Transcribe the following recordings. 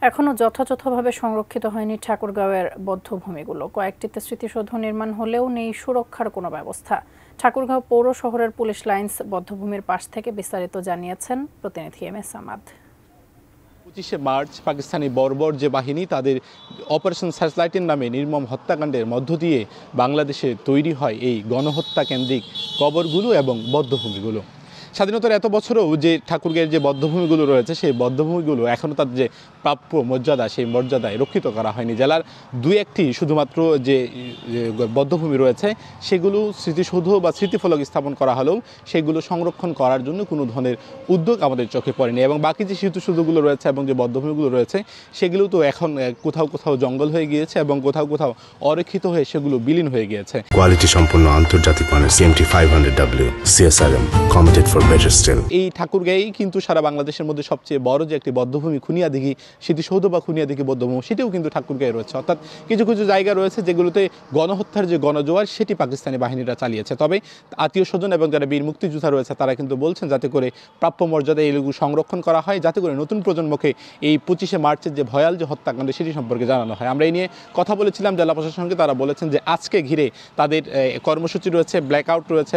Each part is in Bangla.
এখনও যথাযথভাবে সংরক্ষিত হয়নি ঠাকুরগাঁওয়ের বধ্যভূমিগুলো। কয়েকটিতে স্মৃতিসৌধ নির্মাণ হলেও নেই সুরক্ষার কোনো ব্যবস্থা। ঠাকুরগাঁও পৌর শহরের পুলিশ লাইন্স বধ্যভূমির পাশ থেকে বিস্তারিত জানিয়েছেন প্রতিনিধি এম এস আমাদ। 25শে মার্চ পাকিস্তানি বর্বর যে বাহিনী তাদের অপারেশন সার্চলাইটের নামে নির্মম হত্যাকাণ্ডের মধ্য দিয়ে বাংলাদেশে তৈরি হয় এই গণহত্যা কেন্দ্রিক কবরগুলো এবং বধ্যভূমিগুলো। স্বাধীনতার এত বছরেও যে ঠাকুরগাঁওয়ের যে বধ্যভূমিগুলো রয়েছে সেই বধ্যভূমিগুলো এখনও তার যে প্রাপ্য মর্যাদা সেই মর্যাদায় রক্ষিত করা হয়নি। জেলার দুই একটি শুধুমাত্র যে বধ্যভূমি রয়েছে সেগুলো স্মৃতিসৌধ বা স্মৃতিফলক স্থাপন করা হলেও সেগুলো সংরক্ষণ করার জন্য কোনো ধরনের উদ্যোগ আমাদের চোখে পড়েনি। এবং বাকি যে স্মৃতিসৌধগুলো রয়েছে এবং যে বধ্যভূমিগুলো রয়েছে সেগুলো তো এখন কোথাও কোথাও জঙ্গল হয়ে গিয়েছে এবং কোথাও কোথাও অরক্ষিত হয়ে সেগুলো বিলীন হয়ে গিয়েছে। কোয়ালিটি সম্পন্ন আন্তর্জাতিক মানের CMT 500W CSRM committed for better still. এই ঠাকুরগাঁওই কিন্তু সারা বাংলাদেশের মধ্যে সবচেয়ে বড় যে একটি বধ্যভূমি খুনিয়াদিঘি স্মৃতিসৌধ বা খুনিয়াদিঘি বধ্যভূমি সেটিও কিন্তু ঠাকুরগাঁওয়ে রয়েছে। অর্থাৎ কিছু কিছু জায়গা রয়েছে যেগুলোতে গণহত্যার যে গণজোয়ার সেটি পাকিস্তানি বাহিনীরা চালিয়েছে। তবে আত্মীয় স্বজন এবং যারা বীর মুক্তিযোদ্ধা রয়েছে তারা কিন্তু বলছেন যাতে করে প্রাপ্য মর্যাদায় এগুলো সংরক্ষণ করা হয়, যাতে করে নতুন প্রজন্মকে এই 25শে মার্চের যে ভয়াল যে হত্যাকাণ্ড সেটি সম্পর্কে জানানো হয়। আমরা এই নিয়ে কথা বলেছিলাম জেলা প্রশাসনকে। তারা বলেছেন যে আজকে ঘিরে তাদের কর্মসূচি রয়েছে, ব্ল্যাকআউট রয়েছে,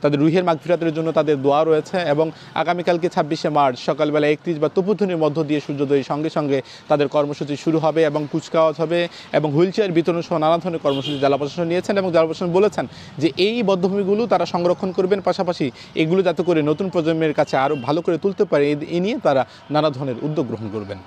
তাদের রুহের মাগফিরাতের জন্য তাদের দোয়া রয়েছে এবং আগামীকালকে 26শে মার্চ সকালবেলা 31 বা তপুধ্বনির মধ্য দিয়ে সূর্যোদয়ের সঙ্গে সঙ্গে তাদের কর্মসূচি শুরু হবে এবং কুচকাওয়াজ হবে এবং হুইলচেয়ার বিতরণ সহ নানা ধরনের কর্মসূচি জেলা প্রশাসন নিয়েছেন এবং জেলা প্রশাসন বলেছেন যে এই বধ্যভূমিগুলো তারা সংরক্ষণ করবেন, পাশাপাশি এগুলো যাতে করে নতুন প্রজন্মের কাছে আরও ভালো করে তুলতে পারে এ নিয়ে তারা নানা ধরনের উদ্যোগ গ্রহণ করবেন।